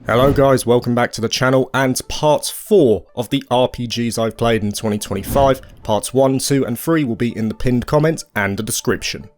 Hello guys, welcome back to the channel and part 4 of the RPGs I've played in 2025. Parts 1, 2 and 3 will be in the pinned comment and the description.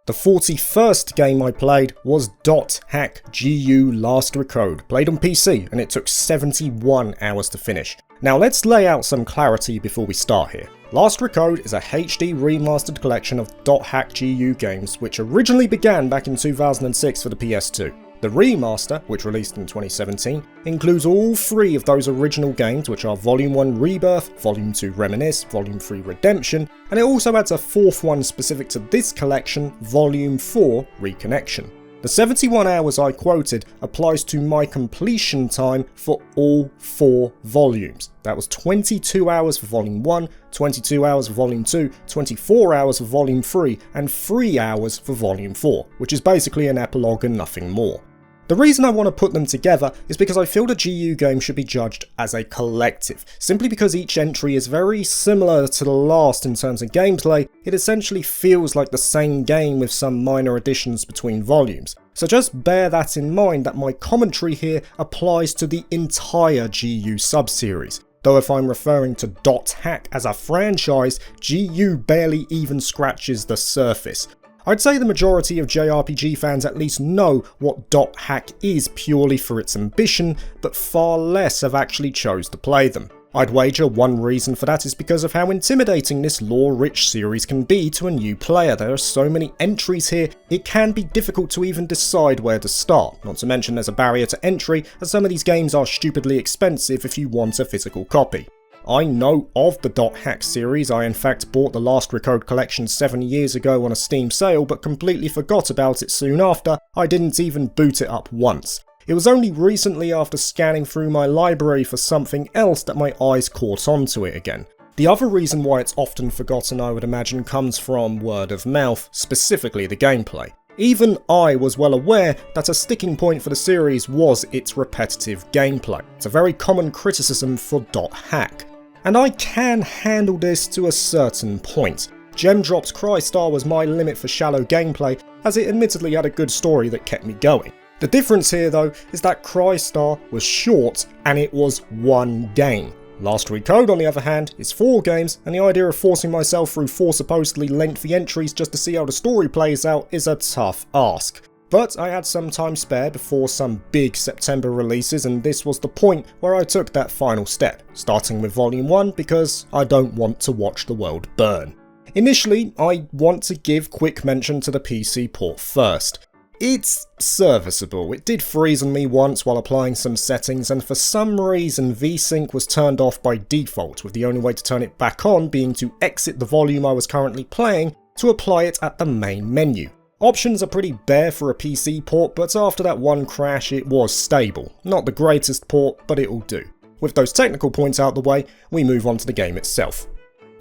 The 41st game I played was Dot.Hack GU Last Recode, played on PC, and it took 71 hours to finish. Now let's lay out some clarity before we start here. Last Recode is a HD remastered collection of Dot.Hack GU games which originally began back in 2006 for the PS2. The remaster, which released in 2017, includes all 3 of those original games, which are Volume 1 Rebirth, Volume 2 Reminisce, Volume 3 Redemption, and it also adds a 4th one specific to this collection, Volume 4 Reconnection. The 71 hours I quoted applies to my completion time for all 4 volumes. That was 22 hours for Volume 1, 22 hours for Volume 2, 24 hours for Volume 3, and 3 hours for Volume 4, which is basically an epilogue and nothing more. The reason I want to put them together is because I feel the GU game should be judged as a collective. Simply because each entry is very similar to the last in terms of gameplay, it essentially feels like the same game with some minor additions between volumes. So just bear that in mind that my commentary here applies to the entire GU subseries. Though if I'm referring to Dot.Hack as a franchise, GU barely even scratches the surface. I'd say the majority of JRPG fans at least know what Dot.Hack is purely for its ambition, but far less have actually chose to play them. I'd wager one reason for that is because of how intimidating this lore-rich series can be to a new player. There are so many entries here, it can be difficult to even decide where to start. Not to mention there's a barrier to entry, as some of these games are stupidly expensive if you want a physical copy. I know of the Dot.Hack series. I in fact bought the Last Recode collection 7 years ago on a Steam sale, but completely forgot about it soon after. I didn't even boot it up once. It was only recently after scanning through my library for something else that my eyes caught onto it again. The other reason why it's often forgotten, I would imagine, comes from word of mouth, specifically the gameplay. Even I was well aware that a sticking point for the series was its repetitive gameplay. It's a very common criticism for Dot.Hack. And I can handle this to a certain point. Gemdrop's Crystar was my limit for shallow gameplay, as it admittedly had a good story that kept me going. The difference here though is that Crystar was short and it was one game. Last Recode on the other hand is 4 games, and the idea of forcing myself through 4 supposedly lengthy entries just to see how the story plays out is a tough ask. But I had some time spare before some big September releases, and this was the point where I took that final step, starting with Volume 1 because I don't want to watch the world burn. Initially, I want to give quick mention to the PC port first. It's serviceable. It did freeze on me once while applying some settings, and for some reason VSync was turned off by default, with the only way to turn it back on being to exit the volume I was currently playing to apply it at the main menu. Options are pretty bare for a PC port, but after that one crash it was stable. Not the greatest port, but it'll do. With those technical points out the way, we move on to the game itself.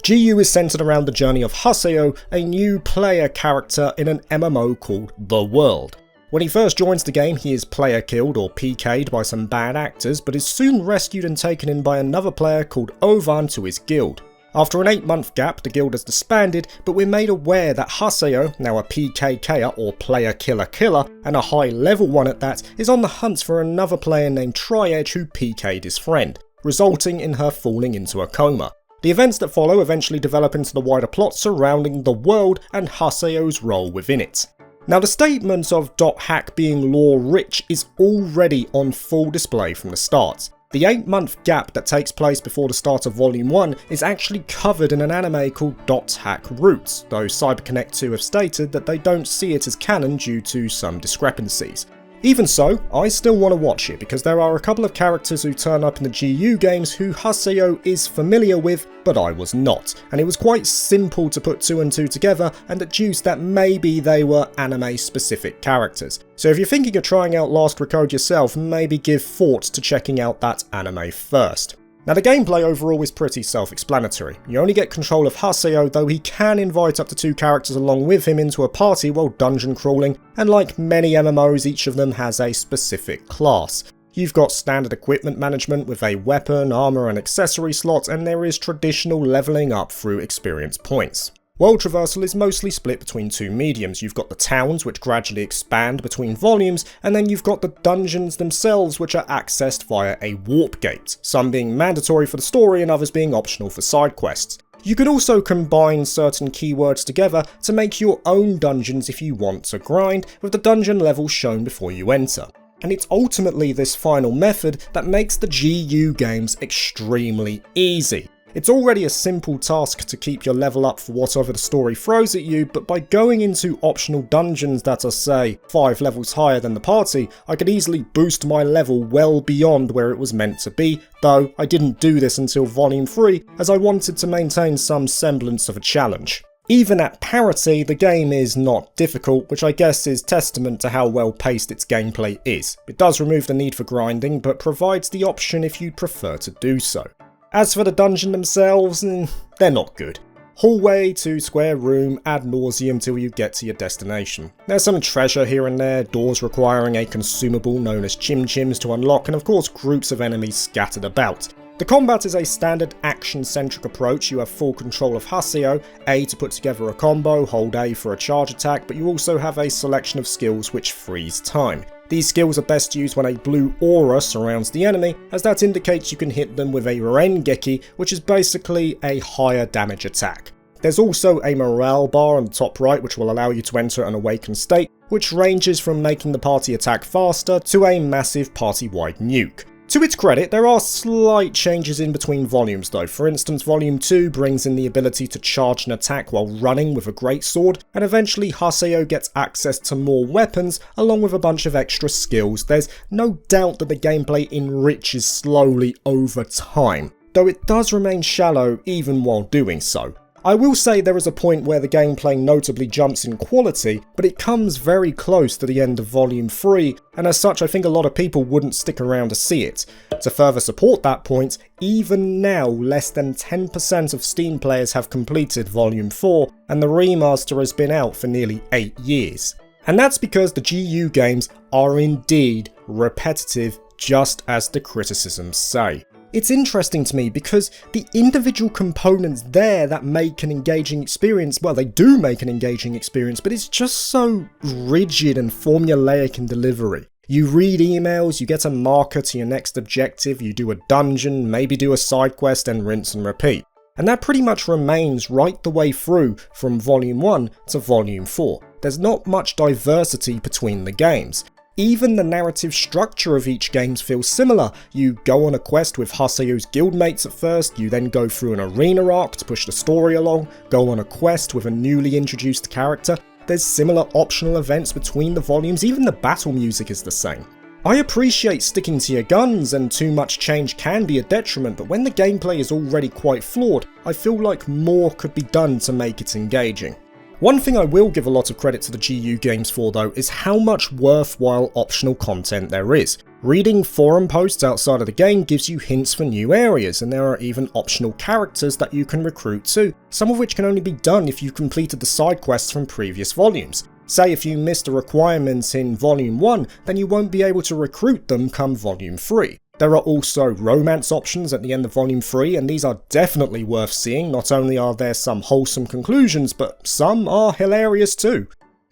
GU is centered around the journey of Haseo, a new player character in an MMO called The World. When he first joins the game, he is player killed or PK'd by some bad actors, but is soon rescued and taken in by another player called Ovan to his guild. After an 8-month gap, the guild has disbanded, but we're made aware that Haseo, now a PKKer or player killer, and a high level one at that, is on the hunt for another player named Triedge who PK'd his friend, resulting in her falling into a coma. The events that follow eventually develop into the wider plot surrounding the world and Haseo's role within it. Now the statement of Dot.Hack being lore-rich is already on full display from the start. The 8-month gap that takes place before the start of Volume 1 is actually covered in an anime called Dot.Hack Roots, though CyberConnect 2 have stated that they don't see it as canon due to some discrepancies. Even so, I still want to watch it because there are a couple of characters who turn up in the GU games who Haseo is familiar with, but I was not, and it was quite simple to put 2 and 2 together and deduce that maybe they were anime-specific characters. So if you're thinking of trying out Last Recode yourself, maybe give thought to checking out that anime first. Now the gameplay overall is pretty self-explanatory. You only get control of Haseo, though he can invite up to 2 characters along with him into a party while dungeon crawling, and like many MMOs, each of them has a specific class. You've got standard equipment management with a weapon, armor and accessory slot, and there is traditional leveling up through experience points. World traversal is mostly split between two mediums. You've got the towns, which gradually expand between volumes, and then you've got the dungeons themselves, which are accessed via a warp gate, some being mandatory for the story and others being optional for side quests. You can also combine certain keywords together to make your own dungeons if you want to grind, with the dungeon levels shown before you enter. And it's ultimately this final method that makes the GU games extremely easy. It's already a simple task to keep your level up for whatever the story throws at you, but by going into optional dungeons that are, say, 5 levels higher than the party, I could easily boost my level well beyond where it was meant to be, though I didn't do this until Volume 3, as I wanted to maintain some semblance of a challenge. Even at parity, the game is not difficult, which I guess is testament to how well paced its gameplay is. It does remove the need for grinding, but provides the option if you'd prefer to do so. As for the dungeon themselves, they're not good. Hallway to square room ad nauseum till you get to your destination. There's some treasure here and there, doors requiring a consumable known as chim-chims to unlock, and of course groups of enemies scattered about. The combat is a standard action-centric approach. You have full control of Haseo, A to put together a combo, hold A for a charge attack, but you also have a selection of skills which freeze time. These skills are best used when a blue aura surrounds the enemy, as that indicates you can hit them with a Rengeki, which is basically a higher damage attack. There's also a morale bar on the top right which will allow you to enter an awakened state, which ranges from making the party attack faster to a massive party-wide nuke. To its credit, there are slight changes in between volumes though. For instance, Volume 2 brings in the ability to charge an attack while running with a greatsword, and eventually Haseo gets access to more weapons along with a bunch of extra skills. There's no doubt that the gameplay enriches slowly over time, though it does remain shallow even while doing so. I will say there is a point where the gameplay notably jumps in quality, but it comes very close to the end of Volume 3, and as such I think a lot of people wouldn't stick around to see it. To further support that point, even now less than 10% of Steam players have completed Volume 4, and the remaster has been out for nearly 8 years. And that's because the GU games are indeed repetitive, just as the criticisms say. It's interesting to me because the individual components there that make an engaging experience, well, they do make an engaging experience, but it's just so rigid and formulaic in delivery. You read emails, you get a marker to your next objective, you do a dungeon, maybe do a side quest, and rinse and repeat. And that pretty much remains right the way through from Volume 1 to Volume 4. There's not much diversity between the games. Even the narrative structure of each game feels similar. You go on a quest with Haseo's guildmates at first, you then go through an arena arc to push the story along, go on a quest with a newly introduced character. There's similar optional events between the volumes, even the battle music is the same. I appreciate sticking to your guns, and too much change can be a detriment, but when the gameplay is already quite flawed, I feel like more could be done to make it engaging. One thing I will give a lot of credit to the GU games for though is how much worthwhile optional content there is. Reading forum posts outside of the game gives you hints for new areas, and there are even optional characters that you can recruit too, some of which can only be done if you've completed the side quests from previous volumes. Say if you missed a requirement in Volume 1, then you won't be able to recruit them come Volume 3. There are also romance options at the end of Volume 3, and these are definitely worth seeing. Not only are there some wholesome conclusions, but some are hilarious too.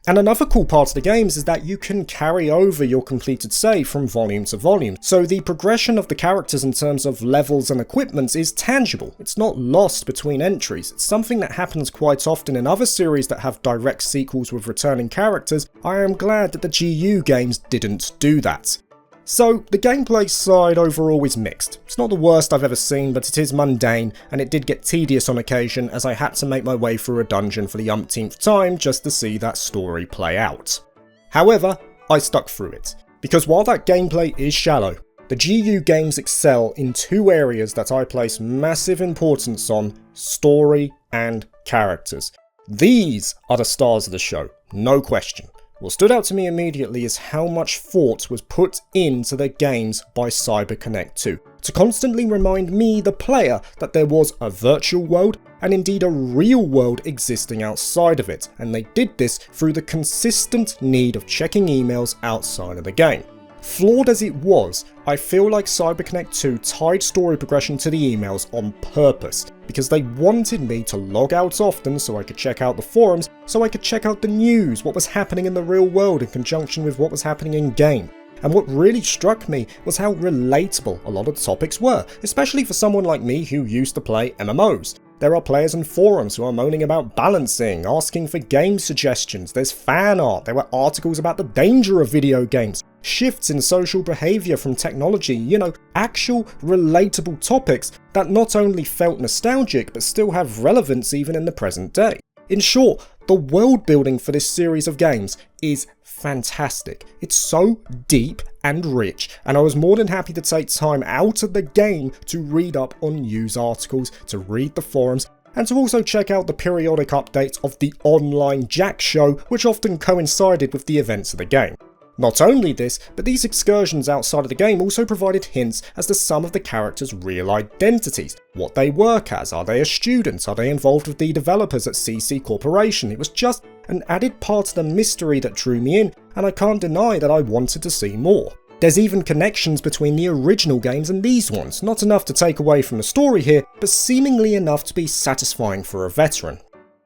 And another cool part of the games is that you can carry over your completed save from volume to volume, so the progression of the characters in terms of levels and equipments is tangible. It's not lost between entries. It's something that happens quite often in other series that have direct sequels with returning characters. I am glad that the GU games didn't do that. So, the gameplay side overall is mixed. It's not the worst I've ever seen, but it is mundane, and it did get tedious on occasion as I had to make my way through a dungeon for the umpteenth time just to see that story play out. However, I stuck through it, because while that gameplay is shallow, the GU games excel in two areas that I place massive importance on: story and characters. These are the stars of the show, no question. What stood out to me immediately is how much thought was put into the games by CyberConnect 2, to constantly remind me, the player, that there was a virtual world and indeed a real world existing outside of it, and they did this through the consistent need of checking emails outside of the game. Flawed as it was, I feel like CyberConnect 2 tied story progression to the emails on purpose, because they wanted me to log out often so I could check out the forums, so I could check out the news, what was happening in the real world in conjunction with what was happening in game. And what really struck me was how relatable a lot of the topics were, especially for someone like me who used to play MMOs. There are players in forums who are moaning about balancing, asking for game suggestions, there's fan art, there were articles about the danger of video games, shifts in social behaviour from technology, actual relatable topics that not only felt nostalgic but still have relevance even in the present day. In short, the world building for this series of games is fantastic. It's so deep and rich, and I was more than happy to take time out of the game to read up on news articles, to read the forums, and to also check out the periodic updates of the online Jack show, which often coincided with the events of the game. Not only this, but these excursions outside of the game also provided hints as to some of the characters' real identities, what they work as, are they a student, are they involved with the developers at CC Corporation. It was just an added part of the mystery that drew me in, and I can't deny that I wanted to see more. There's even connections between the original games and these ones, not enough to take away from the story here, but seemingly enough to be satisfying for a veteran.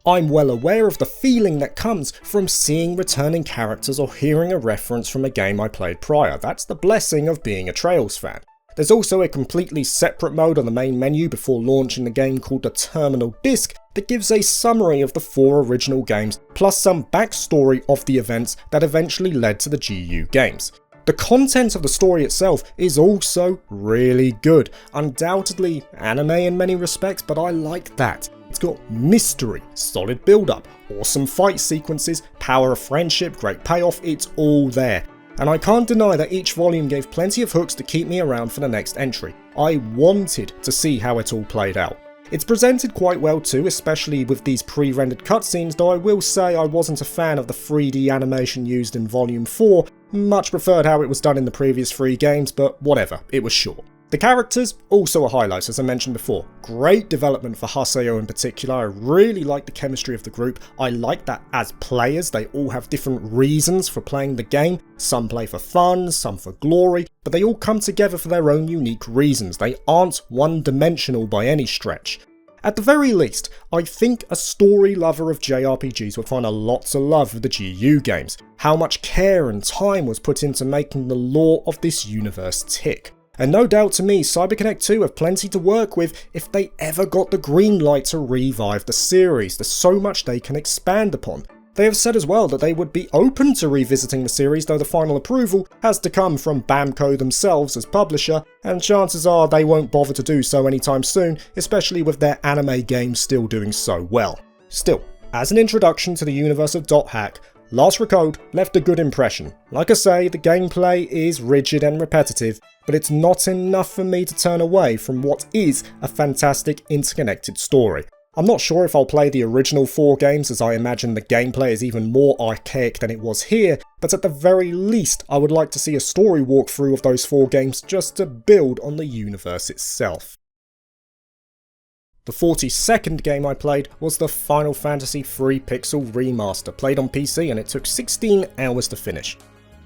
I'm well aware of the feeling that comes from seeing returning characters or hearing a reference from a game I played prior. That's the blessing of being a Trails fan. There's also a completely separate mode on the main menu before launching the game called the Terminal Disc that gives a summary of the 4 original games, plus some backstory of the events that eventually led to the GU games. The content of the story itself is also really good. Undoubtedly anime in many respects, but I like that. It's got mystery, solid build-up, awesome fight sequences, power of friendship, great payoff, it's all there. And I can't deny that each volume gave plenty of hooks to keep me around for the next entry. I wanted to see how it all played out. It's presented quite well too, especially with these pre-rendered cutscenes, though I will say I wasn't a fan of the 3D animation used in Volume 4, much preferred how it was done in the previous 3 games, but whatever, it was short. The characters, also a highlight as I mentioned before. Great development for Haseo in particular. I really like the chemistry of the group. I like that as players they all have different reasons for playing the game. Some play for fun, some for glory, but they all come together for their own unique reasons. They aren't one-dimensional by any stretch. At the very least, I think a story lover of JRPGs would find a lot to love with the GU games. How much care and time was put into making the lore of this universe tick. And no doubt to me, CyberConnect 2 have plenty to work with if they ever got the green light to revive the series. There's so much they can expand upon. They have said as well that they would be open to revisiting the series, though the final approval has to come from Bamco themselves as publisher, and chances are they won't bother to do so anytime soon, especially with their anime games still doing so well. Still, as an introduction to the universe of Dot.Hack, Last Recode left a good impression. Like I say, the gameplay is rigid and repetitive, but it's not enough for me to turn away from what is a fantastic interconnected story. I'm not sure if I'll play the original 4 games, as I imagine the gameplay is even more archaic than it was here, but at the very least I would like to see a story walkthrough of those 4 games just to build on the universe itself. The 42nd game I played was the Final Fantasy 3 Pixel Remaster, played on PC, and it took 16 hours to finish.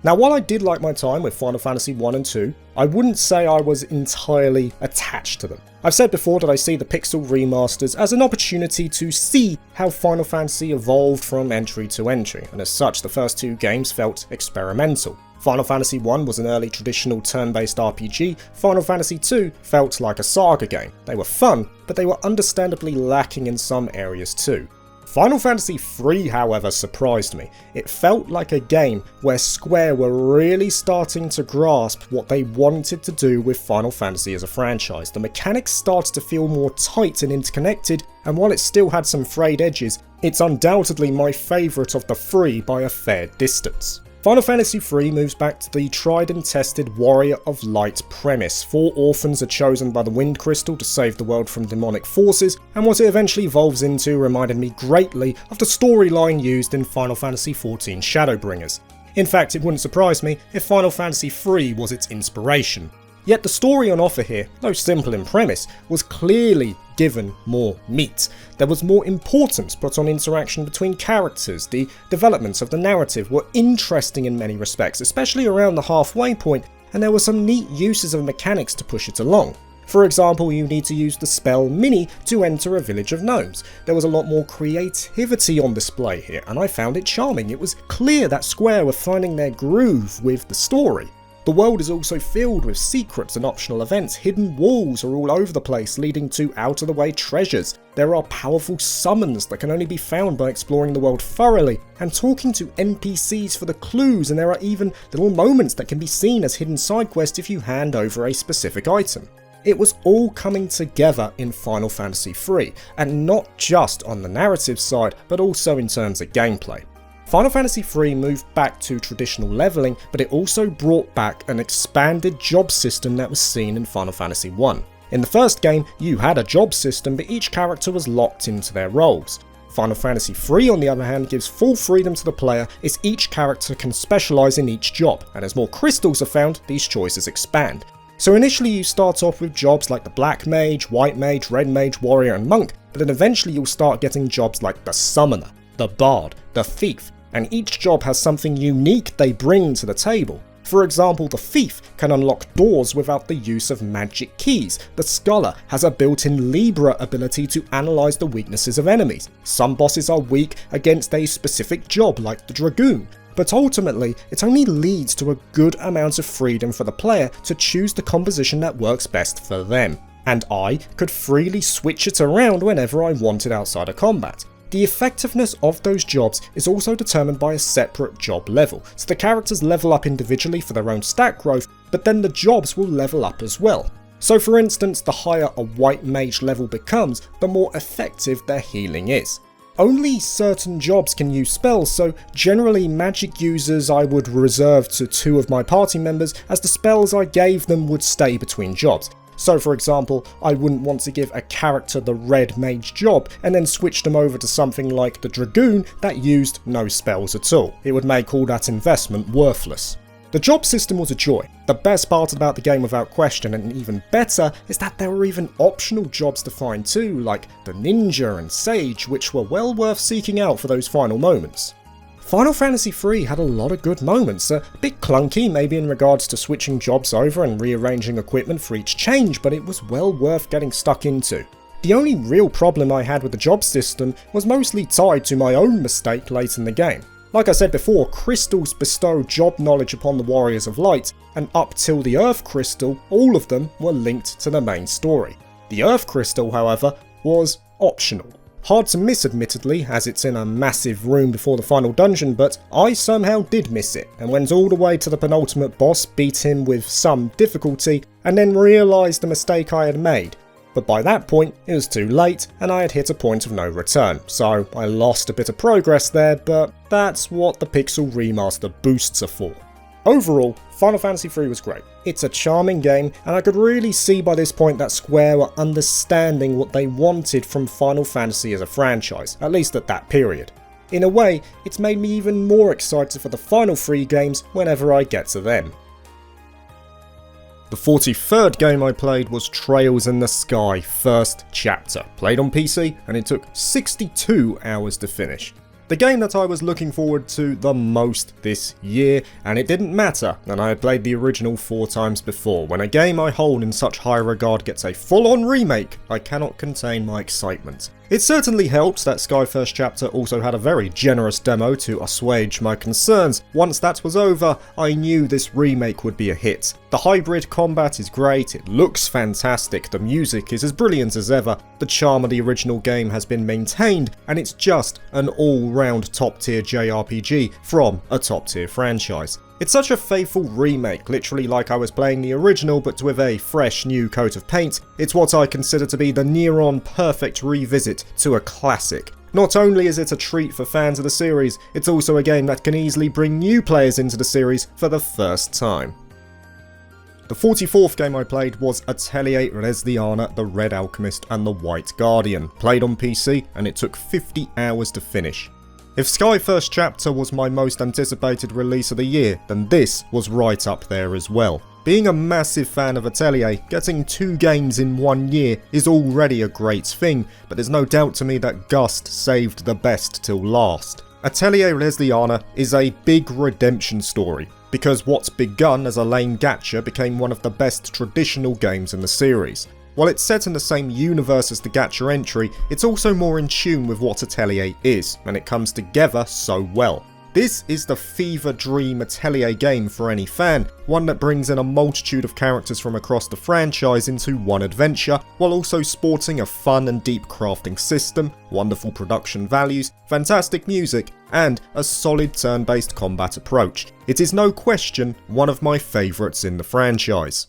Now, while I did like my time with Final Fantasy 1 and 2, I wouldn't say I was entirely attached to them. I've said before that I see the Pixel Remasters as an opportunity to see how Final Fantasy evolved from entry to entry, and as such the first 2 games felt experimental. Final Fantasy 1 was an early traditional turn-based RPG, Final Fantasy 2 felt like a saga game. They were fun, but they were understandably lacking in some areas too. Final Fantasy 3, however, surprised me. It felt like a game where Square were really starting to grasp what they wanted to do with Final Fantasy as a franchise. The mechanics started to feel more tight and interconnected, and while it still had some frayed edges, it's undoubtedly my favourite of the 3 by a fair distance. Final Fantasy 3 moves back to the tried and tested Warrior of Light premise. 4 orphans are chosen by the Wind Crystal to save the world from demonic forces, and what it eventually evolves into reminded me greatly of the storyline used in Final Fantasy XIV Shadowbringers. In fact, it wouldn't surprise me if Final Fantasy 3 was its inspiration. Yet the story on offer here, though simple in premise, was clearly given more meat. There was more importance put on interaction between characters, the developments of the narrative were interesting in many respects, especially around the halfway point, and there were some neat uses of mechanics to push it along. For example, you need to use the spell Mini to enter a village of gnomes. There was a lot more creativity on display here, and I found it charming. It was clear that Square were finding their groove with the story. The world is also filled with secrets and optional events. Hidden walls are all over the place, leading to out-of-the-way treasures. There are powerful summons that can only be found by exploring the world thoroughly, and talking to NPCs for the clues, and there are even little moments that can be seen as hidden side quests if you hand over a specific item. It was all coming together in Final Fantasy III, and not just on the narrative side, but also in terms of gameplay. Final Fantasy III moved back to traditional leveling, but it also brought back an expanded job system that was seen in Final Fantasy I. In the first game, you had a job system, but each character was locked into their roles. Final Fantasy III, on the other hand, gives full freedom to the player as each character can specialise in each job, and as more crystals are found, these choices expand. So initially you start off with jobs like the Black Mage, White Mage, Red Mage, Warrior and Monk, but then eventually you'll start getting jobs like the Summoner, the Bard, the Thief, and each job has something unique they bring to the table. For example, the Thief can unlock doors without the use of magic keys. The Scholar has a built-in Libra ability to analyse the weaknesses of enemies. Some bosses are weak against a specific job like the Dragoon, but ultimately it only leads to a good amount of freedom for the player to choose the composition that works best for them, and I could freely switch it around whenever I wanted outside of combat. The effectiveness of those jobs is also determined by a separate job level, so the characters level up individually for their own stat growth, but then the jobs will level up as well. So for instance, the higher a White Mage level becomes, the more effective their healing is. Only certain jobs can use spells, so generally magic users I would reserve to 2 of my party members, as the spells I gave them would stay between jobs. So for example, I wouldn't want to give a character the Red Mage job and then switch them over to something like the Dragoon that used no spells at all. It would make all that investment worthless. The job system was a joy. The best part about the game without question, and even better, is that there were even optional jobs to find too, like the Ninja and Sage, which were well worth seeking out for those final moments. Final Fantasy III had a lot of good moments, a bit clunky maybe in regards to switching jobs over and rearranging equipment for each change, but it was well worth getting stuck into. The only real problem I had with the job system was mostly tied to my own mistake late in the game. Like I said before, crystals bestow job knowledge upon the Warriors of Light, and up till the Earth Crystal, all of them were linked to the main story. The Earth Crystal, however, was optional. Hard to miss admittedly, as it's in a massive room before the final dungeon, but I somehow did miss it, and went all the way to the penultimate boss, beat him with some difficulty, and then realised the mistake I had made. But by that point, it was too late, and I had hit a point of no return, so I lost a bit of progress there, but that's what the Pixel Remaster boosts are for. Overall, Final Fantasy III was great. It's a charming game, and I could really see by this point that Square were understanding what they wanted from Final Fantasy as a franchise, at least at that period. In a way, it's made me even more excited for the final 3 games whenever I get to them. The 43rd game I played was Trails in the Sky First Chapter, played on PC, and it took 62 hours to finish. The game that I was looking forward to the most this year, and it didn't matter that I had played the original 4 times before. When a game I hold in such high regard gets a full-on remake, I cannot contain my excitement. It certainly helps that Sky First Chapter also had a very generous demo to assuage my concerns. Once that was over, I knew this remake would be a hit. The hybrid combat is great, it looks fantastic, the music is as brilliant as ever, the charm of the original game has been maintained, and it's just an all-round top-tier JRPG from a top-tier franchise. It's such a faithful remake, literally like I was playing the original but with a fresh new coat of paint. It's what I consider to be the near-on perfect revisit to a classic. Not only is it a treat for fans of the series, it's also a game that can easily bring new players into the series for the first time. The 44th game I played was Atelier, Resleriana, the Red Alchemist and the White Guardian, played on PC, and it took 50 hours to finish. If Sky First Chapter was my most anticipated release of the year, then this was right up there as well. Being a massive fan of Atelier, getting 2 games in 1 year is already a great thing, but there's no doubt to me that Gust saved the best till last. Atelier Resleriana is a big redemption story, because what's begun as a lame gacha became one of the best traditional games in the series. While it's set in the same universe as the gacha entry, it's also more in tune with what Atelier is, and it comes together so well. This is the fever dream Atelier game for any fan, one that brings in a multitude of characters from across the franchise into one adventure, while also sporting a fun and deep crafting system, wonderful production values, fantastic music, and a solid turn-based combat approach. It is no question one of my favourites in the franchise.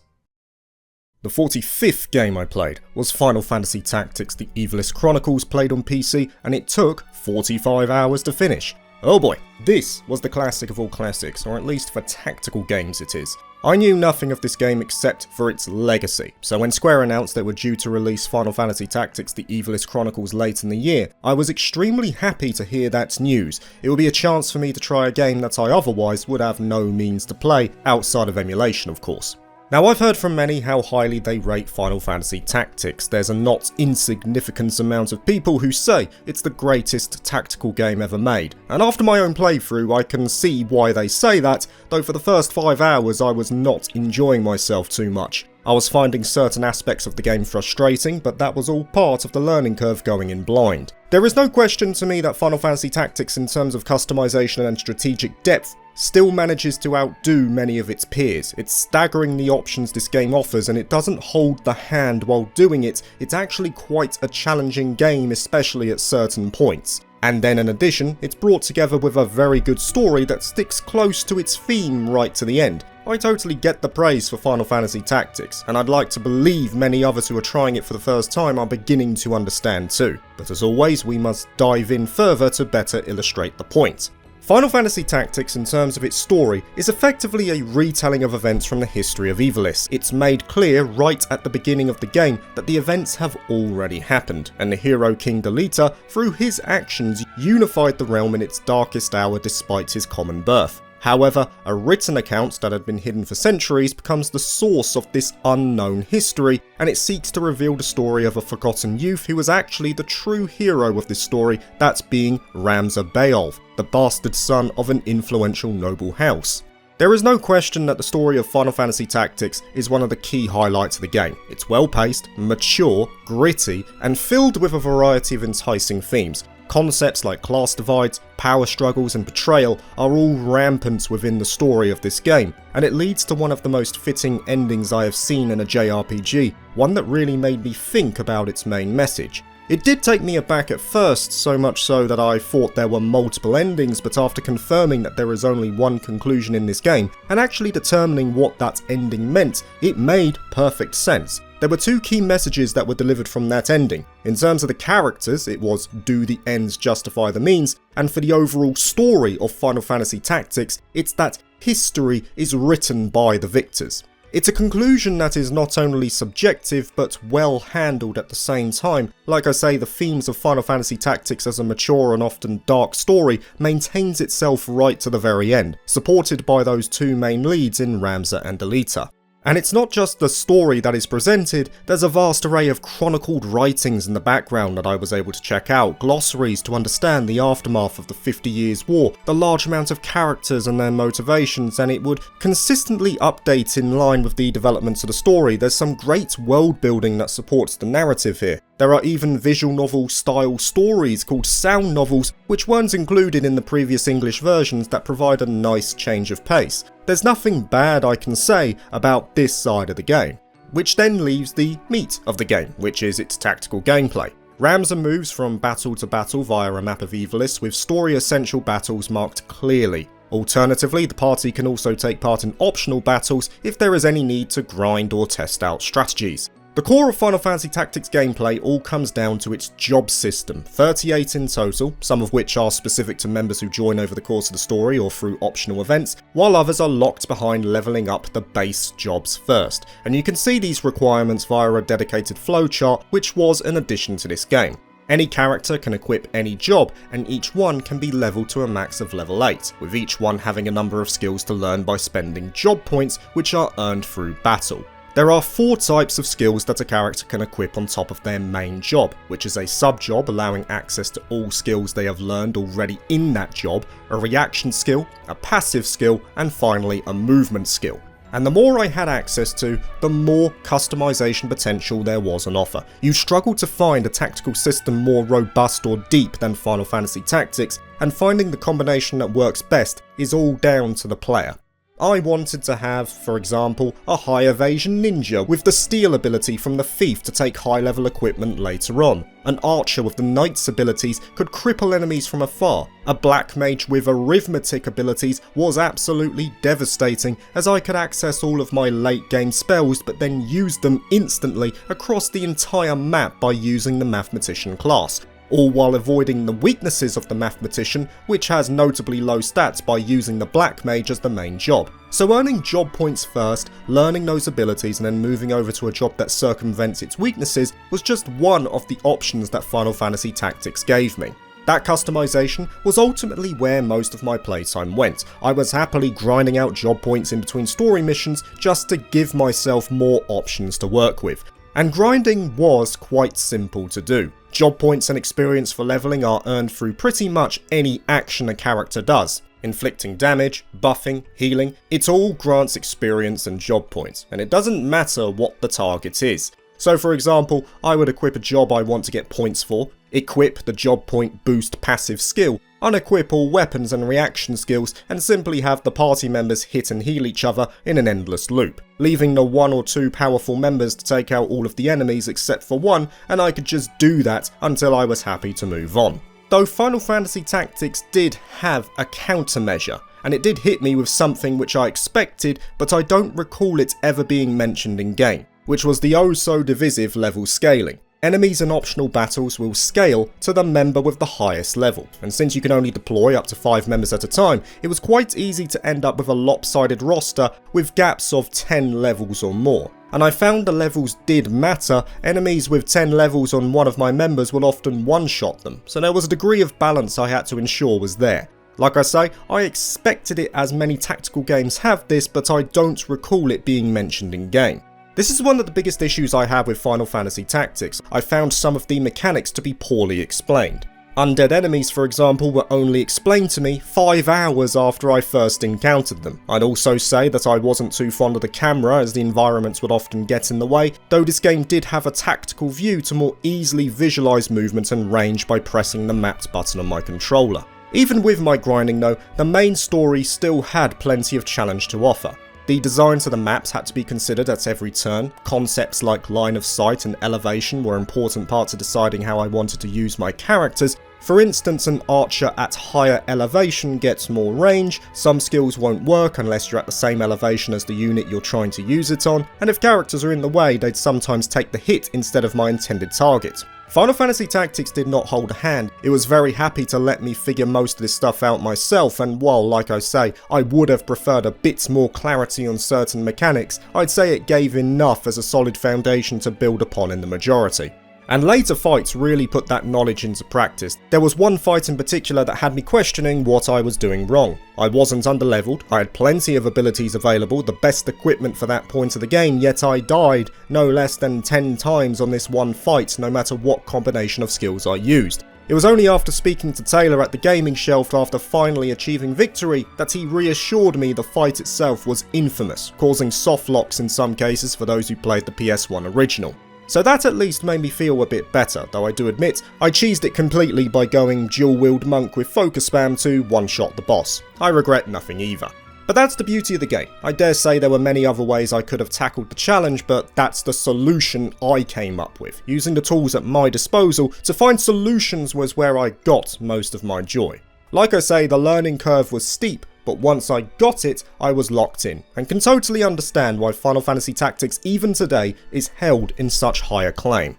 The 45th game I played was Final Fantasy Tactics: The Ivalice Chronicles, played on PC, and it took 45 hours to finish. Oh boy, this was the classic of all classics, or at least for tactical games it is. I knew nothing of this game except for its legacy, so when Square announced they were due to release Final Fantasy Tactics: The Ivalice Chronicles late in the year, I was extremely happy to hear that news. It would be a chance for me to try a game that I otherwise would have no means to play, outside of emulation of course. Now, I've heard from many how highly they rate Final Fantasy Tactics. There's a not insignificant amount of people who say it's the greatest tactical game ever made, and after my own playthrough I can see why they say that, though for the first 5 hours I was not enjoying myself too much. I was finding certain aspects of the game frustrating, but that was all part of the learning curve going in blind. There is no question to me that Final Fantasy Tactics in terms of customization and strategic depth still manages to outdo many of its peers. It's staggering the options this game offers, and it doesn't hold the hand while doing it. It's actually quite a challenging game, especially at certain points. And then in addition, it's brought together with a very good story that sticks close to its theme right to the end. I totally get the praise for Final Fantasy Tactics, and I'd like to believe many others who are trying it for the first time are beginning to understand too. But as always, we must dive in further to better illustrate the point. Final Fantasy Tactics, in terms of its story, is effectively a retelling of events from the history of Ivalice. It's made clear right at the beginning of the game that the events have already happened, and the hero King Delita, through his actions, unified the realm in its darkest hour despite his common birth. However, a written account that had been hidden for centuries becomes the source of this unknown history, and it seeks to reveal the story of a forgotten youth who was actually the true hero of this story, that being Ramza Beolv, the bastard son of an influential noble house. There is no question that the story of Final Fantasy Tactics is one of the key highlights of the game. It's well paced, mature, gritty, and filled with a variety of enticing themes. Concepts like class divides, power struggles and betrayal are all rampant within the story of this game, and it leads to one of the most fitting endings I have seen in a JRPG, one that really made me think about its main message. It did take me aback at first, so much so that I thought there were multiple endings, but after confirming that there is only one conclusion in this game, and actually determining what that ending meant, it made perfect sense. There were 2 key messages that were delivered from that ending. In terms of the characters, it was do the ends justify the means, and for the overall story of Final Fantasy Tactics, it's that history is written by the victors. It's a conclusion that is not only subjective, but well handled at the same time. Like I say, the themes of Final Fantasy Tactics as a mature and often dark story maintains itself right to the very end, supported by those 2 main leads in Ramza and Delita. And it's not just the story that is presented, there's a vast array of chronicled writings in the background that I was able to check out, glossaries to understand the aftermath of the 50 Years' War, the large amount of characters and their motivations, and it would consistently update in line with the developments of the story. There's some great world building that supports the narrative here. There are even visual novel style stories called sound novels, which weren't included in the previous English versions, that provide a nice change of pace. There's nothing bad I can say about this side of the game. Which then leaves the meat of the game, which is its tactical gameplay. Ramza moves from battle to battle via a map of Ivalice, with story essential battles marked clearly. Alternatively, the party can also take part in optional battles if there is any need to grind or test out strategies. The core of Final Fantasy Tactics gameplay all comes down to its job system, 38 in total, some of which are specific to members who join over the course of the story or through optional events, while others are locked behind levelling up the base jobs first, and you can see these requirements via a dedicated flowchart which was an addition to this game. Any character can equip any job, and each one can be leveled to a max of level 8, with each one having a number of skills to learn by spending job points, which are earned through battle. There are 4 types of skills that a character can equip on top of their main job, which is a sub-job allowing access to all skills they have learned already in that job, a reaction skill, a passive skill, and finally a movement skill. And the more I had access to, the more customization potential there was on offer. You struggle to find a tactical system more robust or deep than Final Fantasy Tactics, and finding the combination that works best is all down to the player. I wanted to have, for example, a high evasion ninja with the steal ability from the thief to take high level equipment later on. An archer with the knight's abilities could cripple enemies from afar. A black mage with arithmetic abilities was absolutely devastating, as I could access all of my late game spells but then use them instantly across the entire map by using the mathematician class. All while avoiding the weaknesses of the mathematician, which has notably low stats, by using the black mage as the main job. So earning job points first, learning those abilities and then moving over to a job that circumvents its weaknesses was just one of the options that Final Fantasy Tactics gave me. That customization was ultimately where most of my playtime went. I was happily grinding out job points in between story missions just to give myself more options to work with. And grinding was quite simple to do. Job points and experience for leveling are earned through pretty much any action a character does. Inflicting damage, buffing, healing, it all grants experience and job points, and it doesn't matter what the target is. So for example, I would equip a job I want to get points for, equip the job point boost passive skill, unequip all weapons and reaction skills, and simply have the party members hit and heal each other in an endless loop, leaving the 1 or 2 powerful members to take out all of the enemies except for one, and I could just do that until I was happy to move on. Though Final Fantasy Tactics did have a countermeasure, and it did hit me with something which I expected, but I don't recall it ever being mentioned in game, which was the oh so divisive level scaling. Enemies in optional battles will scale to the member with the highest level, and since you can only deploy up to 5 members at a time, it was quite easy to end up with a lopsided roster with gaps of 10 levels or more. And I found the levels did matter. Enemies with 10 levels on one of my members will often one-shot them, so there was a degree of balance I had to ensure was there. Like I say, I expected it as many tactical games have this, but I don't recall it being mentioned in game. This is one of the biggest issues I have with Final Fantasy Tactics. I found some of the mechanics to be poorly explained. Undead enemies, for example, were only explained to me 5 hours after I first encountered them. I'd also say that I wasn't too fond of the camera, as the environments would often get in the way, though this game did have a tactical view to more easily visualise movement and range by pressing the mapped button on my controller. Even with my grinding though, the main story still had plenty of challenge to offer. The designs of the maps had to be considered at every turn. Concepts like line of sight and elevation were important parts of deciding how I wanted to use my characters. For instance, an archer at higher elevation gets more range, some skills won't work unless you're at the same elevation as the unit you're trying to use it on, and if characters are in the way, they'd sometimes take the hit instead of my intended target. Final Fantasy Tactics did not hold a hand. It was very happy to let me figure most of this stuff out myself, and while, like I say, I would have preferred a bit more clarity on certain mechanics, I'd say it gave enough as a solid foundation to build upon in the majority. And later fights really put that knowledge into practice. There was one fight in particular that had me questioning what I was doing wrong. I wasn't underleveled, I had plenty of abilities available, the best equipment for that point of the game, yet I died no less than 10 times on this one fight, no matter what combination of skills I used. It was only after speaking to Taylor at the gaming shelf after finally achieving victory that he reassured me the fight itself was infamous, causing soft locks in some cases for those who played the PS1 original. So that at least made me feel a bit better, though I do admit I cheesed it completely by going dual-wield monk with focus spam to one-shot the boss. I regret nothing either. But that's the beauty of the game. I dare say there were many other ways I could have tackled the challenge, but that's the solution I came up with. Using the tools at my disposal to find solutions was where I got most of my joy. Like I say, the learning curve was steep, but once I got it, I was locked in, and can totally understand why Final Fantasy Tactics even today is held in such high acclaim.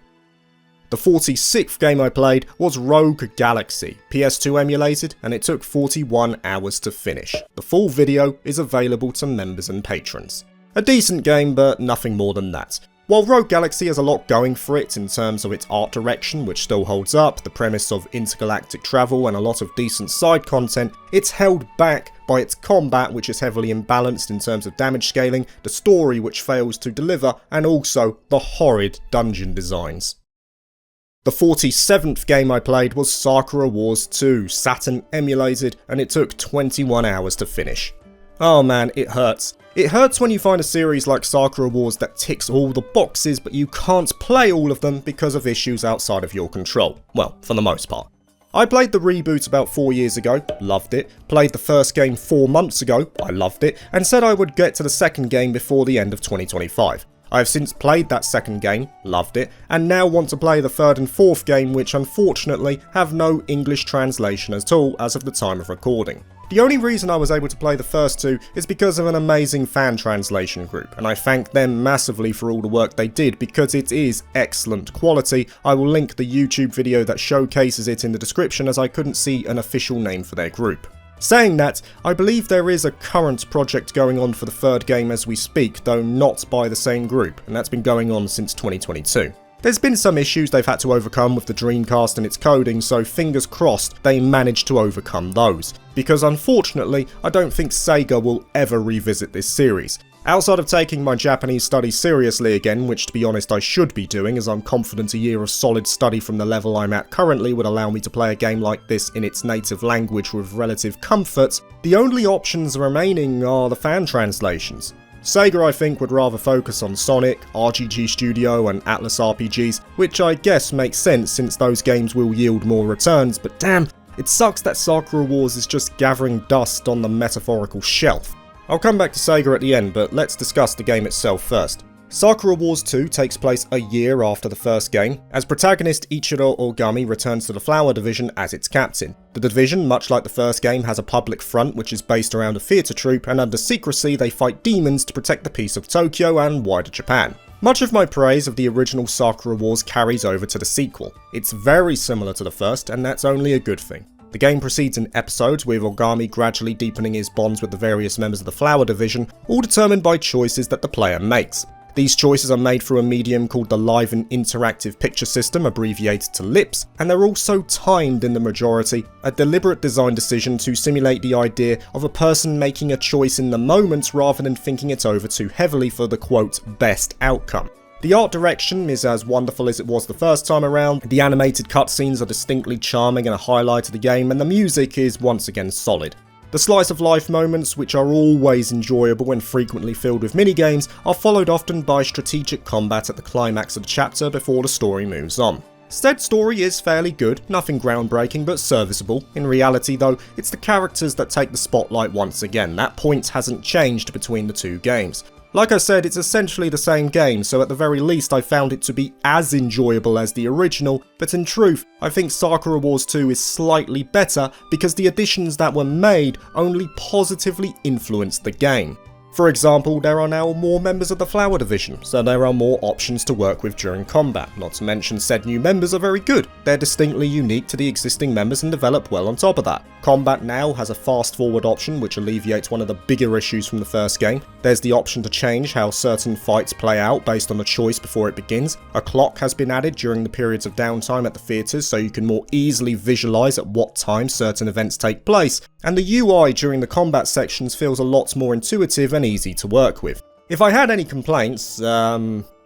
The 46th game I played was Rogue Galaxy, PS2 emulated, and it took 41 hours to finish. The full video is available to members and patrons. A decent game, but nothing more than that. While Rogue Galaxy has a lot going for it in terms of its art direction, which still holds up, the premise of intergalactic travel and a lot of decent side content, it's held back by its combat, which is heavily imbalanced in terms of damage scaling, the story which fails to deliver, and also the horrid dungeon designs. The 47th game I played was Sakura Wars 2, Saturn emulated, and it took 21 hours to finish. Oh man, it hurts. It hurts when you find a series like Sakura Wars that ticks all the boxes, but you can't play all of them because of issues outside of your control. Well, for the most part. I played the reboot about 4 years ago, loved it, played the first game 4 months ago, I loved it, and said I would get to the second game before the end of 2025. I have since played that second game, loved it, and now want to play the third and fourth game, which unfortunately have no English translation at all as of the time of recording. The only reason I was able to play the first two is because of an amazing fan translation group, and I thank them massively for all the work they did because it is excellent quality. I will link the YouTube video that showcases it in the description as I couldn't see an official name for their group. Saying that, I believe there is a current project going on for the third game as we speak, though not by the same group, and that's been going on since 2022. There's been some issues they've had to overcome with the Dreamcast and its coding, so fingers crossed they manage to overcome those. Because unfortunately, I don't think Sega will ever revisit this series. Outside of taking my Japanese studies seriously again, which to be honest I should be doing as I'm confident a year of solid study from the level I'm at currently would allow me to play a game like this in its native language with relative comfort, the only options remaining are the fan translations. Sega I think would rather focus on Sonic, RGG Studio and Atlas RPGs, which I guess makes sense since those games will yield more returns, but damn, it sucks that Sakura Wars is just gathering dust on the metaphorical shelf. I'll come back to Sega at the end, but let's discuss the game itself first. Sakura Wars 2 takes place a year after the first game, as protagonist Ichiro Ogami returns to the Flower Division as its captain. The division, much like the first game, has a public front which is based around a theatre troupe, and under secrecy they fight demons to protect the peace of Tokyo and wider Japan. Much of my praise of the original Sakura Wars carries over to the sequel. It's very similar to the first, and that's only a good thing. The game proceeds in episodes, with Ogami gradually deepening his bonds with the various members of the Flower Division, all determined by choices that the player makes. These choices are made through a medium called the Live and Interactive Picture System, abbreviated to LIPS, and they're also timed in the majority, a deliberate design decision to simulate the idea of a person making a choice in the moment rather than thinking it over too heavily for the quote, best outcome. The art direction is as wonderful as it was the first time around, the animated cutscenes are distinctly charming and a highlight of the game, and the music is once again solid. The slice of life moments, which are always enjoyable and frequently filled with minigames, are followed often by strategic combat at the climax of the chapter before the story moves on. Said story is fairly good, nothing groundbreaking but serviceable. In reality though, it's the characters that take the spotlight once again. That point hasn't changed between the two games. Like I said, it's essentially the same game, so at the very least I found it to be as enjoyable as the original, but in truth, I think Sakura Wars 2 is slightly better because the additions that were made only positively influenced the game. For example, there are now more members of the Flower Division, so there are more options to work with during combat, not to mention said new members are very good. They're distinctly unique to the existing members and develop well on top of that. Combat now has a fast forward option which alleviates one of the bigger issues from the first game. There's the option to change how certain fights play out based on a choice before it begins. A clock has been added during the periods of downtime at the theatres so you can more easily visualise at what time certain events take place, and the UI during the combat sections feels a lot more intuitive and easy to work with. If I had any complaints,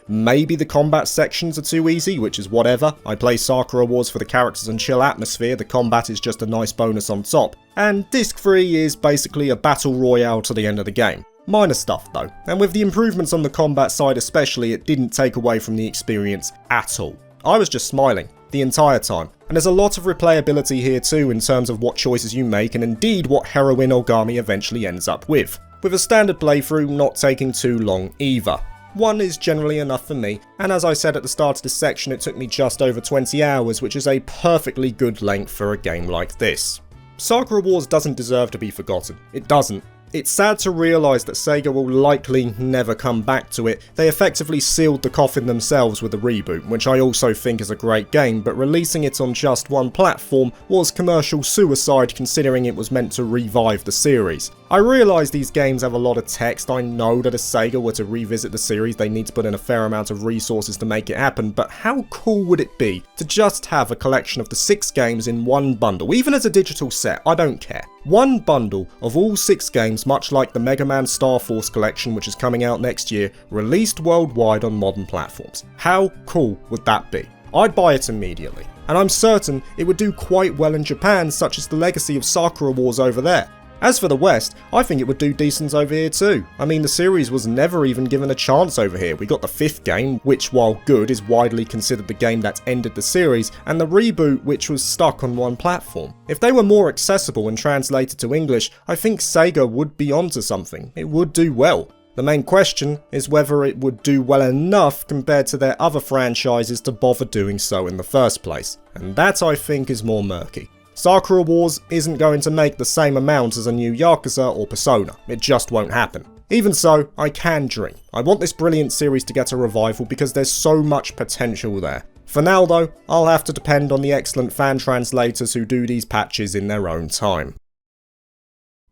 maybe the combat sections are too easy, which is whatever. I play Sakura Wars for the characters and chill atmosphere, the combat is just a nice bonus on top. And Disc 3 is basically a battle royale to the end of the game. Minor stuff though, and with the improvements on the combat side especially, it didn't take away from the experience at all. I was just smiling the entire time, and there's a lot of replayability here too in terms of what choices you make and indeed what heroine Ogami eventually ends up with a standard playthrough not taking too long either. One is generally enough for me, and as I said at the start of this section, it took me just over 20 hours, which is a perfectly good length for a game like this. Sakura Wars doesn't deserve to be forgotten. It doesn't. It's sad to realise that Sega will likely never come back to it. They effectively sealed the coffin themselves with a reboot, which I also think is a great game, but releasing it on just one platform was commercial suicide considering it was meant to revive the series. I realise these games have a lot of text. I know that if Sega were to revisit the series, they need to put in a fair amount of resources to make it happen, but how cool would it be to just have a collection of the 6 games in one bundle, even as a digital set? I don't care. One bundle of all 6 games, much like the Mega Man Star Force collection, which is coming out next year, released worldwide on modern platforms. How cool would that be? I'd buy it immediately. And I'm certain it would do quite well in Japan, such as the legacy of Sakura Wars over there. As for the West, I think it would do decent over here too. I mean, the series was never even given a chance over here. We got the 5th game, which while good is widely considered the game that ended the series, and the reboot, which was stuck on one platform. If they were more accessible and translated to English, I think Sega would be onto something. It would do well. The main question is whether it would do well enough compared to their other franchises to bother doing so in the first place. And that, I think, is more murky. Sakura Wars isn't going to make the same amount as a new Yakuza or Persona. It just won't happen. Even so, I can dream. I want this brilliant series to get a revival because there's so much potential there. For now though, I'll have to depend on the excellent fan translators who do these patches in their own time.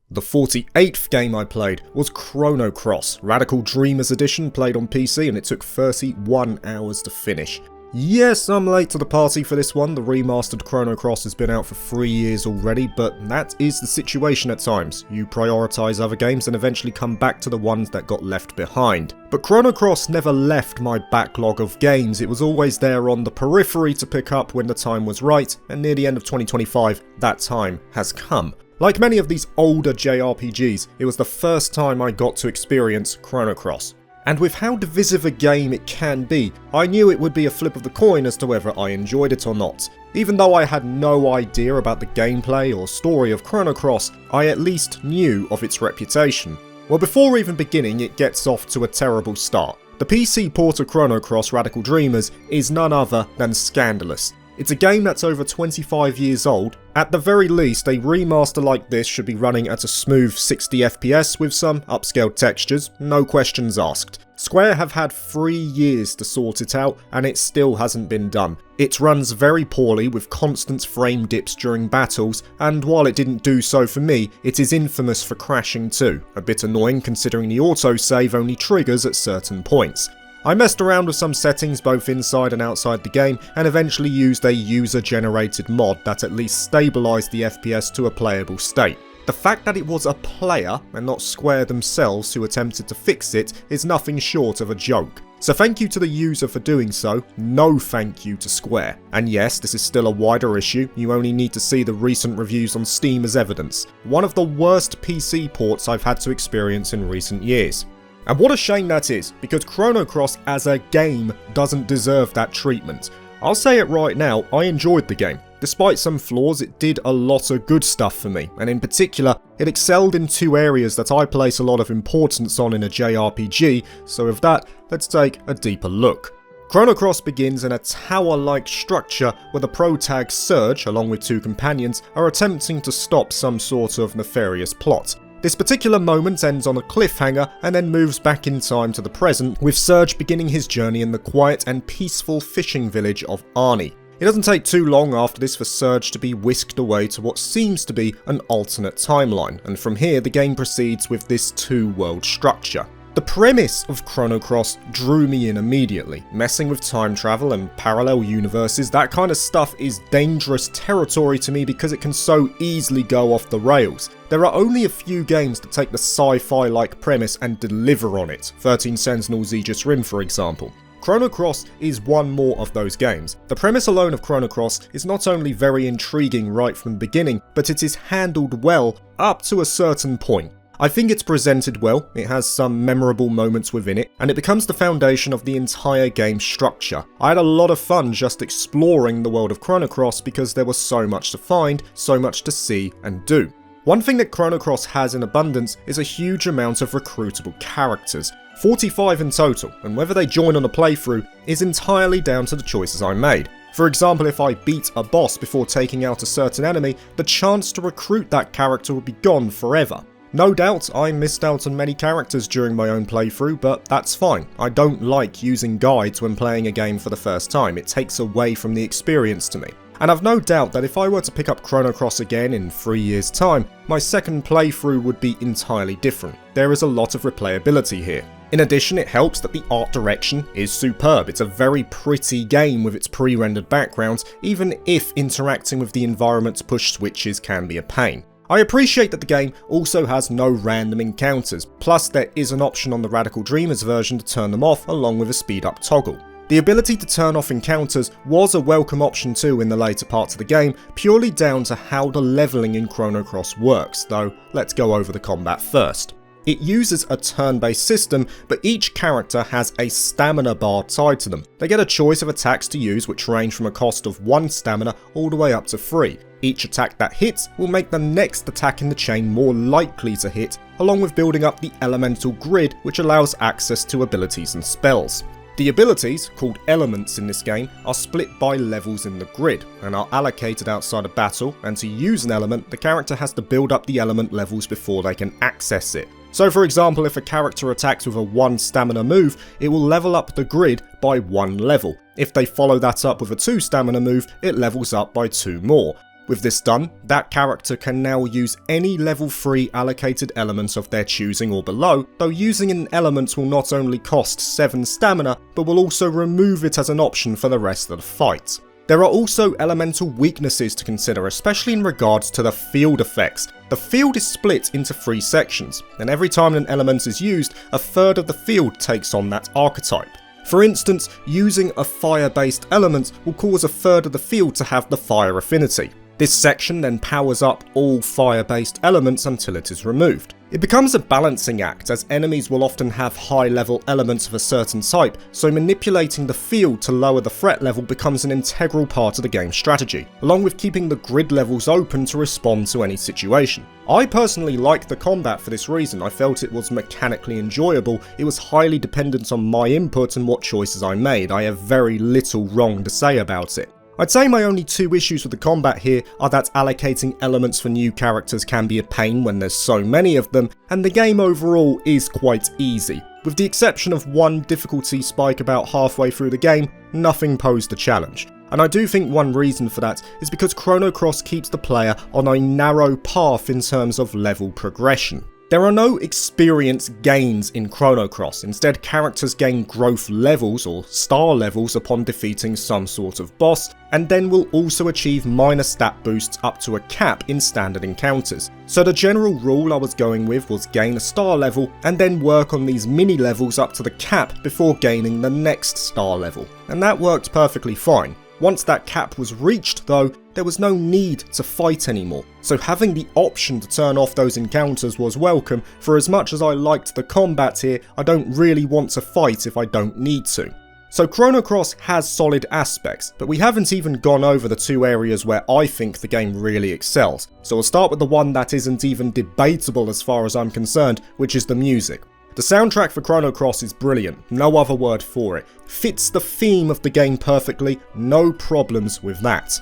The 48th game I played was Chrono Cross, Radical Dreamers Edition, played on PC, and it took 31 hours to finish. Yes, I'm late to the party for this one. The remastered Chrono Cross has been out for 3 years already, but that is the situation at times. You prioritise other games and eventually come back to the ones that got left behind. But Chrono Cross never left my backlog of games. It was always there on the periphery to pick up when the time was right, and near the end of 2025, that time has come. Like many of these older JRPGs, it was the first time I got to experience Chrono Cross. And with how divisive a game it can be, I knew it would be a flip of the coin as to whether I enjoyed it or not. Even though I had no idea about the gameplay or story of Chrono Cross, I at least knew of its reputation. Well, before even beginning, it gets off to a terrible start. The PC port of Chrono Cross Radical Dreamers is none other than scandalous. It's a game that's over 25 years old. At the very least, a remaster like this should be running at a smooth 60 FPS with some upscaled textures, no questions asked. Square have had 3 years to sort it out, and it still hasn't been done. It runs very poorly with constant frame dips during battles, and while it didn't do so for me, it is infamous for crashing too. A bit annoying considering the autosave only triggers at certain points. I messed around with some settings both inside and outside the game, and eventually used a user-generated mod that at least stabilised the FPS to a playable state. The fact that it was a player, and not Square themselves, who attempted to fix it is nothing short of a joke. So thank you to the user for doing so, no thank you to Square. And yes, this is still a wider issue, you only need to see the recent reviews on Steam as evidence. One of the worst PC ports I've had to experience in recent years. And what a shame that is, because Chrono Cross as a game doesn't deserve that treatment. I'll say it right now, I enjoyed the game. Despite some flaws, it did a lot of good stuff for me, and in particular, it excelled in 2 areas that I place a lot of importance on in a JRPG, so with that, let's take a deeper look. Chrono Cross begins in a tower-like structure where the protag Surge, along with 2 companions, are attempting to stop some sort of nefarious plot. This particular moment ends on a cliffhanger and then moves back in time to the present, with Surge beginning his journey in the quiet and peaceful fishing village of Arnie. It doesn't take too long after this for Surge to be whisked away to what seems to be an alternate timeline, and from here the game proceeds with this 2-world structure. The premise of Chrono Cross drew me in immediately. Messing with time travel and parallel universes, that kind of stuff is dangerous territory to me because it can so easily go off the rails. There are only a few games that take the sci-fi-like premise and deliver on it, 13 Sentinels Aegis Rim for example. Chrono Cross is one more of those games. The premise alone of Chrono Cross is not only very intriguing right from the beginning, but it is handled well up to a certain point. I think it's presented well, it has some memorable moments within it, and it becomes the foundation of the entire game structure. I had a lot of fun just exploring the world of Chrono Cross because there was so much to find, so much to see and do. One thing that Chrono Cross has in abundance is a huge amount of recruitable characters. 45 in total, and whether they join on a playthrough is entirely down to the choices I made. For example, if I beat a boss before taking out a certain enemy, the chance to recruit that character would be gone forever. No doubt I missed out on many characters during my own playthrough, but that's fine. I don't like using guides when playing a game for the first time, it takes away from the experience to me. And I've no doubt that if I were to pick up Chrono Cross again in 3 years' time, my second playthrough would be entirely different. There is a lot of replayability here. In addition, it helps that the art direction is superb. It's a very pretty game with its pre-rendered backgrounds, even if interacting with the environment's push switches can be a pain. I appreciate that the game also has no random encounters, plus there is an option on the Radical Dreamers version to turn them off along with a speed up toggle. The ability to turn off encounters was a welcome option too in the later parts of the game, purely down to how the levelling in Chrono Cross works, though let's go over the combat first. It uses a turn-based system, but each character has a stamina bar tied to them. They get a choice of attacks to use which range from a cost of 1 stamina all the way up to 3. Each attack that hits will make the next attack in the chain more likely to hit, along with building up the elemental grid which allows access to abilities and spells. The abilities, called elements in this game, are split by levels in the grid, and are allocated outside of battle, and to use an element, the character has to build up the element levels before they can access it. So for example, if a character attacks with a 1 stamina move, it will level up the grid by 1 level. If they follow that up with a 2 stamina move, it levels up by 2 more. With this done, that character can now use any level 3 allocated element of their choosing or below, though using an element will not only cost 7 stamina, but will also remove it as an option for the rest of the fight. There are also elemental weaknesses to consider, especially in regards to the field effects. The field is split into 3 sections, and every time an element is used, a third of the field takes on that archetype. For instance, using a fire-based element will cause a third of the field to have the fire affinity. This section then powers up all fire-based elements until it is removed. It becomes a balancing act, as enemies will often have high-level elements of a certain type, so manipulating the field to lower the threat level becomes an integral part of the game's strategy, along with keeping the grid levels open to respond to any situation. I personally liked the combat for this reason. I felt it was mechanically enjoyable, it was highly dependent on my input and what choices I made. I have very little wrong to say about it. I'd say my only 2 issues with the combat here are that allocating elements for new characters can be a pain when there's so many of them, and the game overall is quite easy. With the exception of 1 difficulty spike about halfway through the game, nothing posed a challenge. And I do think one reason for that is because Chrono Cross keeps the player on a narrow path in terms of level progression. There are no experience gains in Chrono Cross, instead characters gain growth levels or star levels upon defeating some sort of boss, and then will also achieve minor stat boosts up to a cap in standard encounters. So the general rule I was going with was gain a star level and then work on these mini levels up to the cap before gaining the next star level, and that worked perfectly fine. Once that cap was reached though, there was no need to fight anymore, so having the option to turn off those encounters was welcome. For as much as I liked the combat here, I don't really want to fight if I don't need to. So Chrono Cross has solid aspects, but we haven't even gone over the 2 areas where I think the game really excels. So I'll start with the one that isn't even debatable as far as I'm concerned, which is the music. The soundtrack for Chrono Cross is brilliant, no other word for it. Fits the theme of the game perfectly, no problems with that.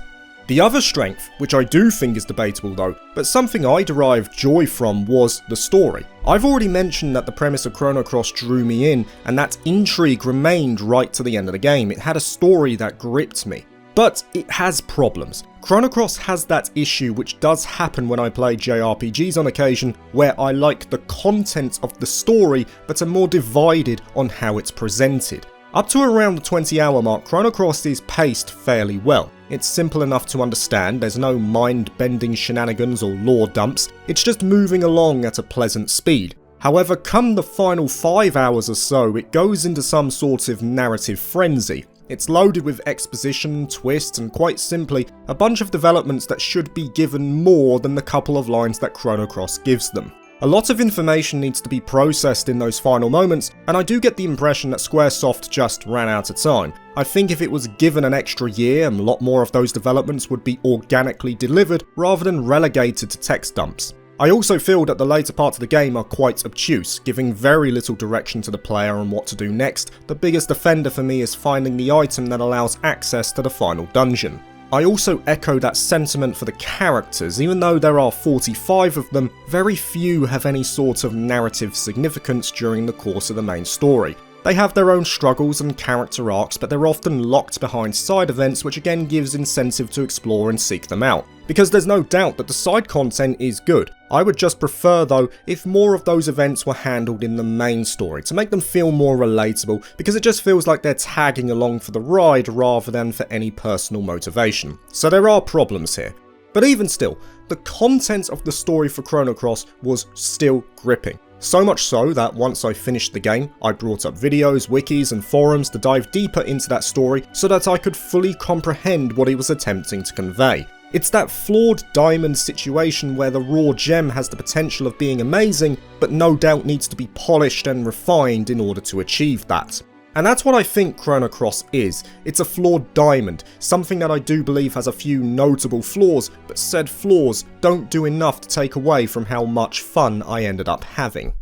The other strength, which I do think is debatable though, but something I derived joy from, was the story. I've already mentioned that the premise of Chrono Cross drew me in, and that intrigue remained right to the end of the game. It had a story that gripped me. But it has problems. Chrono Cross has that issue which does happen when I play JRPGs on occasion, where I like the content of the story but are more divided on how it's presented. Up to around the 20-hour mark, Chrono Cross is paced fairly well. It's simple enough to understand, there's no mind-bending shenanigans or lore dumps, it's just moving along at a pleasant speed. However, come the final 5 hours or so, it goes into some sort of narrative frenzy. It's loaded with exposition, twists, and quite simply, a bunch of developments that should be given more than the couple of lines that Chrono Cross gives them. A lot of information needs to be processed in those final moments, and I do get the impression that Squaresoft just ran out of time. I think if it was given an extra year, a lot more of those developments would be organically delivered rather than relegated to text dumps. I also feel that the later parts of the game are quite obtuse, giving very little direction to the player on what to do next. The biggest offender for me is finding the item that allows access to the final dungeon. I also echo that sentiment for the characters. Even though there are 45 of them, very few have any sort of narrative significance during the course of the main story. They have their own struggles and character arcs, but they're often locked behind side events, which again gives incentive to explore and seek them out. Because there's no doubt that the side content is good. I would just prefer though if more of those events were handled in the main story to make them feel more relatable, because it just feels like they're tagging along for the ride rather than for any personal motivation. So there are problems here. But even still, the content of the story for Chrono Cross was still gripping. So much so that once I finished the game, I brought up videos, wikis and forums to dive deeper into that story so that I could fully comprehend what it was attempting to convey. It's that flawed diamond situation where the raw gem has the potential of being amazing, but no doubt needs to be polished and refined in order to achieve that. And that's what I think Chrono Cross is. It's a flawed diamond, something that I do believe has a few notable flaws, but said flaws don't do enough to take away from how much fun I ended up having.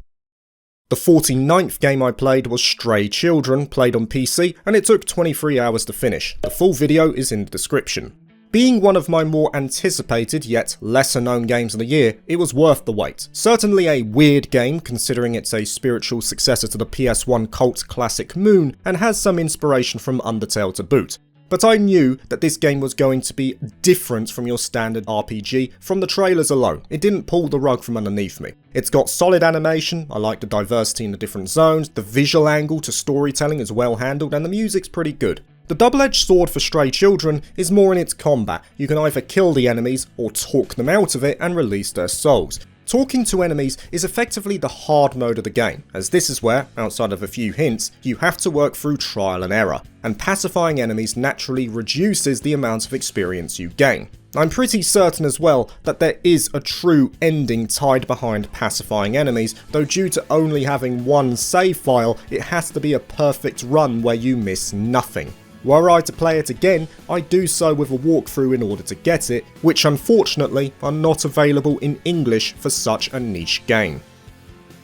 The 49th game I played was Stray Children, played on PC, and it took 23 hours to finish. The full video is in the description. Being one of my more anticipated yet lesser known games of the year, it was worth the wait. Certainly a weird game considering it's a spiritual successor to the PS1 cult classic Moon and has some inspiration from Undertale to boot. But I knew that this game was going to be different from your standard RPG from the trailers alone. It didn't pull the rug from underneath me. It's got solid animation, I like the diversity in the different zones, the visual angle to storytelling is well handled, and the music's pretty good. The double-edged sword for Stray Children is more in its combat. You can either kill the enemies or talk them out of it and release their souls. Talking to enemies is effectively the hard mode of the game, as this is where, outside of a few hints, you have to work through trial and error, and pacifying enemies naturally reduces the amount of experience you gain. I'm pretty certain as well that there is a true ending tied behind pacifying enemies, though due to only having one save file, it has to be a perfect run where you miss nothing. Were I to play it again, I do so with a walkthrough in order to get it, which unfortunately are not available in English for such a niche game.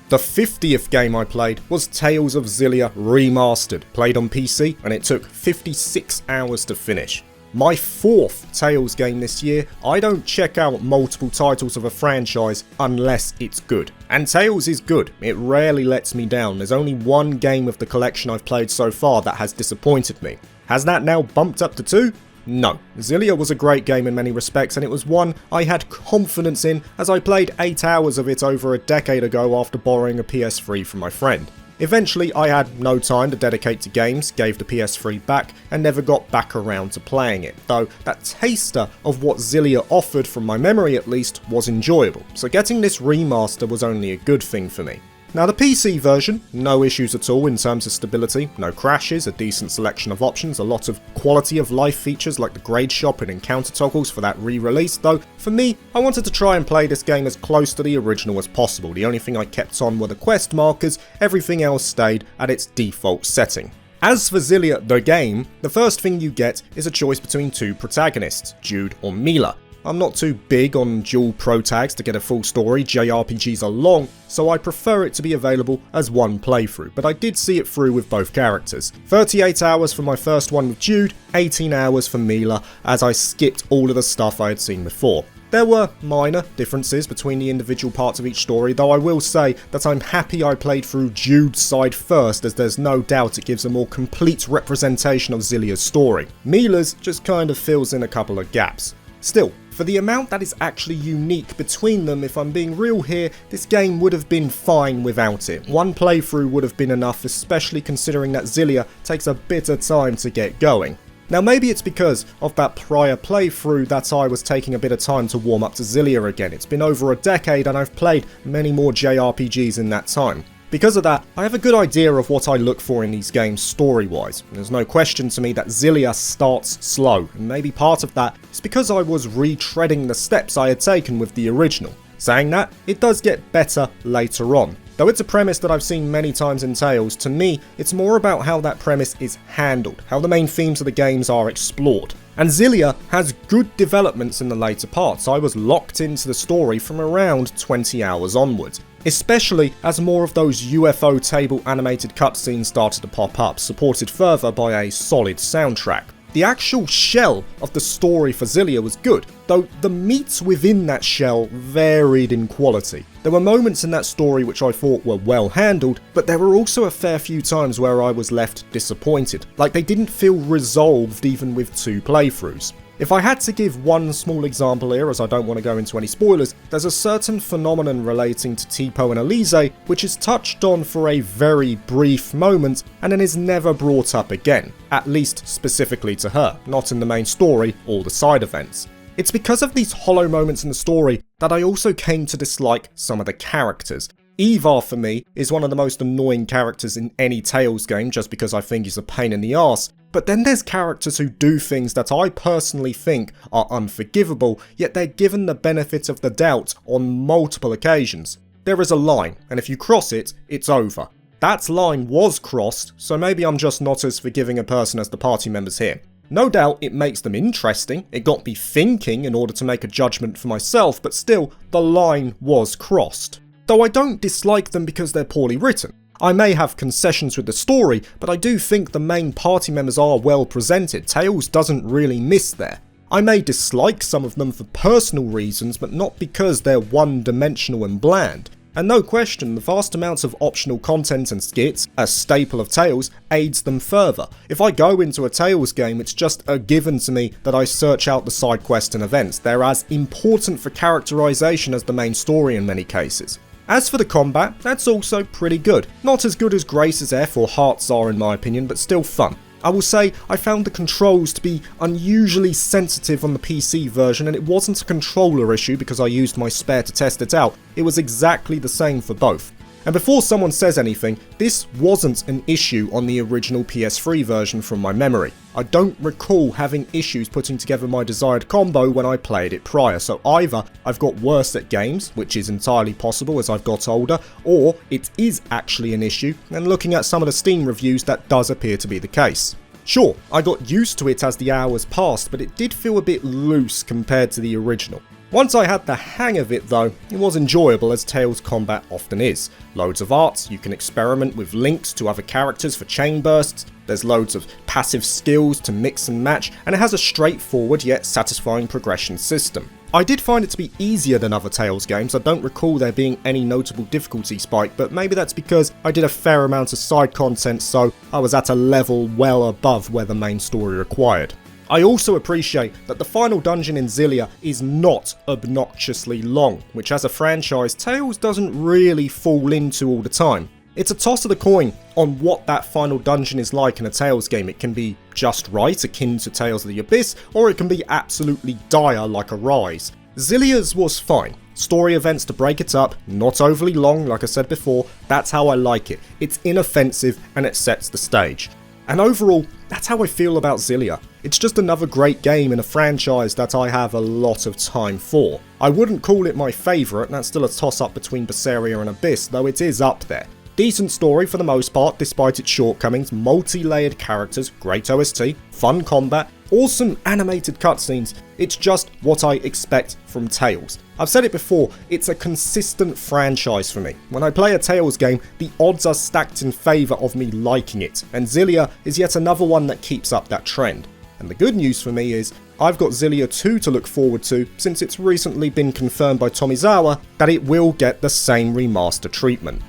The 50th game I played was Tales of Xillia Remastered, played on PC, and it took 56 hours to finish. My 4th Tales game this year. I don't check out multiple titles of a franchise unless it's good. And Tales is good, it rarely lets me down. There's only one game of the collection I've played so far that has disappointed me. Has that now bumped up to 2? No. Xillia was a great game in many respects, and it was one I had confidence in as I played 8 hours of it over a decade ago after borrowing a PS3 from my friend. Eventually I had no time to dedicate to games, gave the PS3 back, and never got back around to playing it, though that taster of what Xillia offered, from my memory at least, was enjoyable, so getting this remaster was only a good thing for me. Now the PC version, no issues at all in terms of stability, no crashes, a decent selection of options, a lot of quality of life features like the grade shop and encounter toggles for that re-release, though for me, I wanted to try and play this game as close to the original as possible. The only thing I kept on were the quest markers, everything else stayed at its default setting. As for Xillia the game, the first thing you get is a choice between two protagonists, Jude or Mila. I'm not too big on dual protags to get a full story, JRPGs are long, so I prefer it to be available as one playthrough, but I did see it through with both characters. 38 hours for my first one with Jude, 18 hours for Mila, as I skipped all of the stuff I had seen before. There were minor differences between the individual parts of each story, though I will say that I'm happy I played through Jude's side first, as there's no doubt it gives a more complete representation of Xillia's story. Mila's just kind of fills in a couple of gaps. Still, for the amount that is actually unique between them, if I'm being real here, this game would have been fine without it. One playthrough would have been enough, especially considering that Xillia takes a bit of time to get going. Now maybe it's because of that prior playthrough that I was taking a bit of time to warm up to Xillia again. It's been over a decade and I've played many more JRPGs in that time. Because of that, I have a good idea of what I look for in these games story-wise. There's no question to me that Xillia starts slow, and maybe part of that is because I was retreading the steps I had taken with the original. Saying that, it does get better later on. Though it's a premise that I've seen many times in Tales, to me, it's more about how that premise is handled, how the main themes of the games are explored. And Xillia has good developments in the later parts. I was locked into the story from around 20 hours onwards, especially as more of those UFO table animated cutscenes started to pop up, supported further by a solid soundtrack. The actual shell of the story for Xillia was good, though the meat within that shell varied in quality. There were moments in that story which I thought were well handled, but there were also a fair few times where I was left disappointed, like they didn't feel resolved even with 2 playthroughs. If I had to give one small example here, as I don't want to go into any spoilers, there's a certain phenomenon relating to Tipo and Elise, which is touched on for a very brief moment, and then is never brought up again, at least specifically to her, not in the main story or the side events. It's because of these hollow moments in the story that I also came to dislike some of the characters. Ivar, for me, is one of the most annoying characters in any Tales game just because I think he's a pain in the arse. But then there's characters who do things that I personally think are unforgivable, yet they're given the benefit of the doubt on multiple occasions. There is a line, and if you cross it, it's over. That line was crossed, so maybe I'm just not as forgiving a person as the party members here. No doubt it makes them interesting, it got me thinking in order to make a judgment for myself, but still, the line was crossed. Though I don't dislike them because they're poorly written. I may have concessions with the story, but I do think the main party members are well presented. Tales doesn't really miss there. I may dislike some of them for personal reasons, but not because they're one-dimensional and bland. And no question, the vast amounts of optional content and skits, a staple of Tales, aids them further. If I go into a Tales game, it's just a given to me that I search out the side quests and events. They're as important for characterization as the main story in many cases. As for the combat, that's also pretty good. Not as good as Grace's F or Hearts are in my opinion, but still fun. I will say I found the controls to be unusually sensitive on the PC version, and it wasn't a controller issue because I used my spare to test it out. It was exactly the same for both. And before someone says anything, this wasn't an issue on the original PS3 version from my memory. I don't recall having issues putting together my desired combo when I played it prior, so either I've got worse at games, which is entirely possible as I've got older, or it is actually an issue, and looking at some of the Steam reviews that does appear to be the case. Sure, I got used to it as the hours passed, but it did feel a bit loose compared to the original. Once I had the hang of it though, it was enjoyable as Tales combat often is. Loads of arts, you can experiment with links to other characters for chain bursts, there's loads of passive skills to mix and match, and it has a straightforward yet satisfying progression system. I did find it to be easier than other Tales games. I don't recall there being any notable difficulty spike, but maybe that's because I did a fair amount of side content, so I was at a level well above where the main story required. I also appreciate that the final dungeon in Xillia is not obnoxiously long, which as a franchise, Tales doesn't really fall into all the time. It's a toss of the coin on what that final dungeon is like in a Tales game. It can be just right, akin to Tales of the Abyss, or it can be absolutely dire like Arise. Xillia's was fine. Story events to break it up, not overly long like I said before, that's how I like it. It's inoffensive and it sets the stage. And overall, that's how I feel about Xillia. It's just another great game in a franchise that I have a lot of time for. I wouldn't call it my favourite, that's still a toss-up between Berseria and Abyss, though it is up there. Decent story for the most part, despite its shortcomings, multi-layered characters, great OST, fun combat, awesome animated cutscenes. It's just what I expect from Tales. I've said it before, it's a consistent franchise for me. When I play a Tales game, the odds are stacked in favour of me liking it, and Xillia is yet another one that keeps up that trend. And the good news for me is, I've got Xillia 2 to look forward to, since it's recently been confirmed by Tomizawa that it will get the same remaster treatment.